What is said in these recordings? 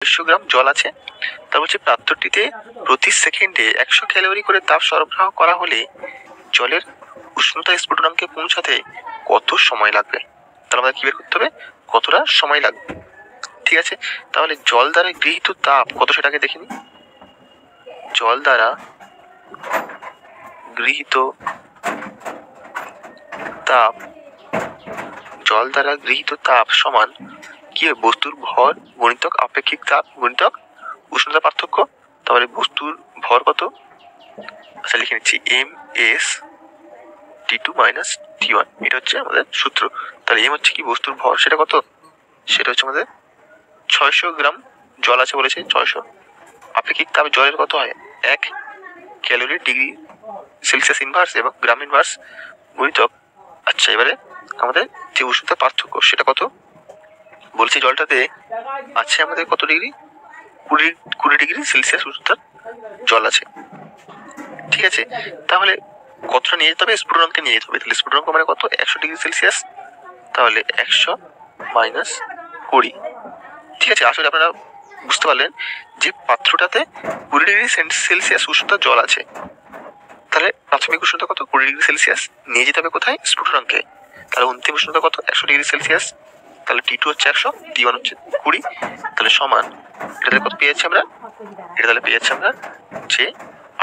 600 গ্রাম জল আছে। তা বলছে পাত্রটিতে প্রতি সেকেন্ডে 100 ক্যালোরি করে তাপ সরবরাহ করা হলে জলের উষ্ণতা স্ফুটনাঙ্কে পৌঁছাতে কত সময় লাগবে? তাহলে আমাদের কি বের করতে হবে, কতটা সময় লাগবে। ঠিক আছে, তাহলে জল দ্বারা গৃহীত তাপ কত সেটাকে দেখিনি। জল দ্বারা গৃহীত তাপ, জল দ্বারা গৃহীত তাপ সমান কি হয়, বস্তুর ভর গুণিতক আপেক্ষিক তাপ গুণিতক উষ্ণতা পার্থক্য। তাহলে বস্তুর ভর কত, আচ্ছা লিখে নিচ্ছি ms T2 মাইনাস T1, এটা হচ্ছে আমাদের সূত্র। তাহলে এম হচ্ছে কি বস্তুর ভর, সেটা কত, সেটা হচ্ছে আমাদের 600 গ্রাম জল আছে বলেছে 600। আপেক্ষিক তাপ জলের কত হয় 1 ক্যালোরি ডিগ্রি সেলসিয়াস ইনভার্স এবং গ্রাম ইনভার্স গুণিতক, আচ্ছা এবারে আমাদের যে উষ্ণতা পার্থক্য সেটা কত বলছি, জলটাতে আছে আমাদের কত ডিগ্রি, 20 ডিগ্রি সেলসিয়াস উষ্ণতার জল আছে। ঠিক আছে, তাহলে কতটা নিয়ে যেতে হবে, স্ফুটনাঙ্কে নিয়ে যেতে হবে। তাহলে স্ফুটনাঙ্ক মানে কত, 100 ডিগ্রি সেলসিয়াস, তাহলে 100 মাইনাস 20। ঠিক আছে, আসলে আপনারা বুঝতে পারলেন যে পাত্রটাতে 20 ডিগ্রি সেলসিয়াস উষ্ণতার জল আছে, তাহলে প্রাথমিক উষ্ণতা কত 20 ডিগ্রি সেলসিয়াস, নিয়ে যেতে হবে কোথায়, স্ফুটনাঙ্কে। তাহলে অন্তিম উষ্ণতা কত 100 ডিগ্রি সেলসিয়াস, তাহলে T2 হচ্ছে 100, T1 হচ্ছে 20, তাহলে সমান এটা কত পেয়েছি আমরা, এটা তাহলে পেয়েছি আমরা যে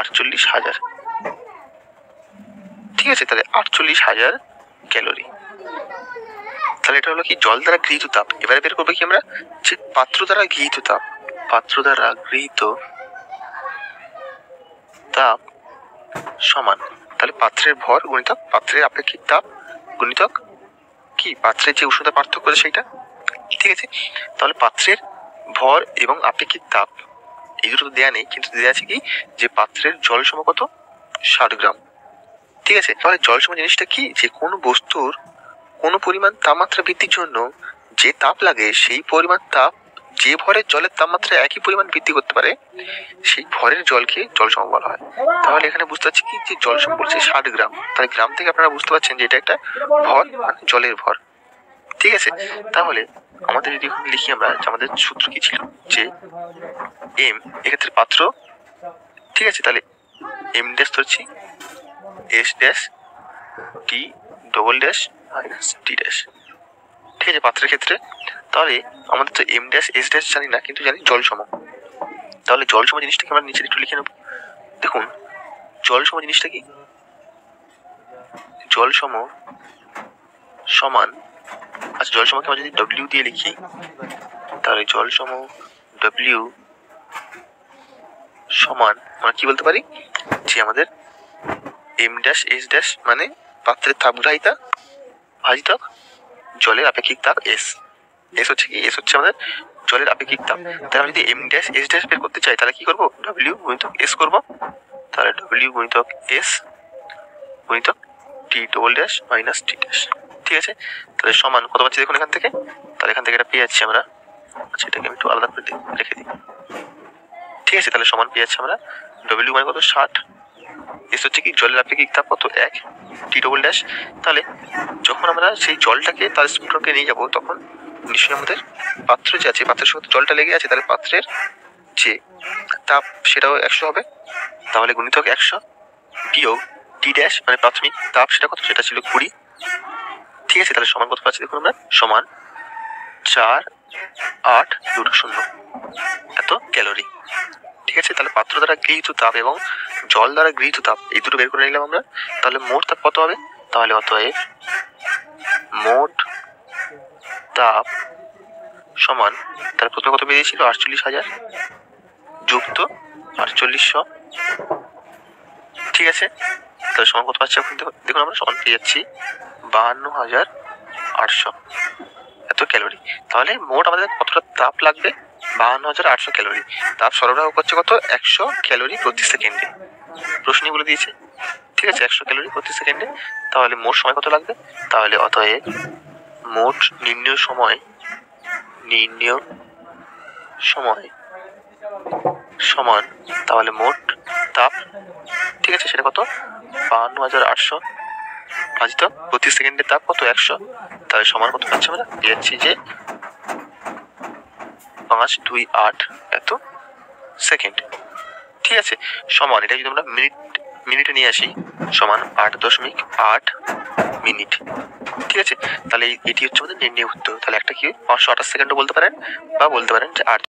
48,000। ঠিক আছে, তাহলে 48,000 ক্যালোরি। তাহলে এটা হলো কি জল দ্বারা গৃহীত তাপ। এবারে বের করবো কি আমরা, যে পাত্র দ্বারা গৃহীত তাপ, পাত্র দ্বারা গৃহীত তাপ সমান, তাহলে পাত্রের ভর গুণিতক পাত্রের আপেক্ষিক তাপ গুণিতক কি পাত্রের যে উষ্ণতা পার্থক্য সেইটা। ঠিক আছে, তাহলে পাত্রের ভর এবং আপেক্ষিক তাপ এই দুটো তো দেয়া নেই, কিন্তু দেয়া আছে কি যে পাত্রের জল সম কত 60 গ্রাম। ঠিক আছে, তাহলে জল সম জিনিসটা কি, যে কোনো বস্তুর কোনো পরিমাণ তাপমাত্রা বৃদ্ধির জন্য যে তাপ লাগে সেই পরিমাণ তাপ যে ভরের জলের তাপমাত্রা একই পরিমাণ বৃদ্ধি করতে পারে সেই ভরের জলকে জল সম বলা হয়। তাহলে এখানে বুঝতে পারছি কি যে জল সম বলছে 60 গ্রাম, তাই গ্রাম থেকে আপনারা বুঝতে পারছেন যে এটা একটা ভর, মানে জলের ভর। ঠিক আছে, তাহলে আমাদের যদি লিখি আমরা, আমাদের সূত্র কি ছিল যে এম, এক্ষেত্রে পাত্র। ঠিক আছে, তাহলে এম ড্যাশ ধরছি, S dash T double dash minus T dash. ঠিক আছে, পাত্রের ক্ষেত্রে তাহলে আমাদের তো এম ড্যাশ এস ড্যাশ জানি না, কিন্তু জানি জল সম। তাহলে জল সম জিনিসটাকে আমরা নিচে একটু লিখে নেব। দেখুন জল সম জিনিসটা কি, জল সম সমান, আচ্ছা জল সমকে আমরা যদি ডব্লিউ দিয়ে লিখি, তাহলে জল সম ডব্লিউ সমান আমরা কি বলতে পারি, যে আমাদের এম ড্যাশ এস ড্যাশ মানে পাত্রের তাপগ্রাহিতা ভাজিতক জলের আপেক্ষিক তাপ এস। এস হচ্ছে কি, এস হচ্ছে আমাদের জলের আপেক্ষিক তাপ। তাহলে আমি যদি এম ড্যাশ এস ড্যাশ বের করতে চাই তাহলে কি করবো, ডব্লিউ গুণিতক এস করবো। তাহলে ডব্লিউ গুণিতক এস গুণিতক টি double dash minus T dash. ঠিক আছে, তাহলে সমান কত পাচ্ছি দেখুন এখান থেকে, তাহলে এখান থেকে এটা পেয়ে যাচ্ছি আমরা, আচ্ছা এটাকে আমি একটু আলাদা করে রেখে দিই। ঠিক আছে, তাহলে সমান পেয়ে যাচ্ছি আমরা ডব্লিউ মানে কত 60, এস হচ্ছে কি জলের আপেক্ষিক তাপ কত 1, টি ডবল ড্যাশ। তাহলে যখন আমরা সেই জলটাকে তার স্ফুটনাঙ্কে নিয়ে যাবো তখন নিশ্চয়ই আমাদের পাত্র যে আছে, পাত্রের সাথে জলটা লেগে আছে, তাহলে পাত্রের যে তাপ সেটাও 100 হবে। তাহলে গুণিতক 100 বিয়োগ টি ড্যাশ মানে প্রাথমিক তাপ সেটা কত, সেটা ছিল 20। ঠিক আছে, তাহলে সমান কত পাচ্ছি দেখুন আমরা, সমান 4820 এত ক্যালোরি। ঠিক আছে, তাহলে পাত্র দ্বারা গৃহীত তাপ এবং জল দ্বারা গৃহীত তাপ এই দুটো বের করে নিলাম আমরা। তাহলে মোট তাপ কত হবে, তাহলে অতএব মোট তাপ সমান, তাহলে প্রথমে কত বেরিয়েছিল 48,000 যুক্ত 4800। ঠিক আছে, তাহলে সমান কত পাচ্ছি এখন দেখুন আমরা, সমান পেয়ে যাচ্ছি 52,800 এত ক্যালোরি। তাহলে মোট আমাদের কতটা তাপ লাগবে, 52,800 ক্যালোরি। তাপ সরবরাহ করছে কত, 100 ক্যালোরি প্রতি সেকেন্ডে, প্রশ্নই বলে দিয়েছে। ঠিক আছে, 100 ক্যালোরি প্রতি সেকেন্ডে। তাহলে মোট সময় কত লাগবে, তাহলে অতএব মোট নির্ণয় সময় সমান, তাহলে মোট তাপ, ঠিক আছে সেটা কত 52,800 ভাজিত প্রতি সেকেন্ডের তাপ কত 100, তাহলে সমান কত পাচ্ছি আমরা, পেয়ে যাচ্ছি যে 528 এত সেকেন্ড। ঠিক আছে, সমান এটা যদি আমরা মিনিটে নিয়ে আসি সমান 8.8 মিনিট। ঠিক আছে, তাহলে এটি হচ্ছে আমাদের নির্ণয় উত্তর। তাহলে একটা কি 528 সেকেন্ডও বলতে পারেন বা বলতে পারেন যে 8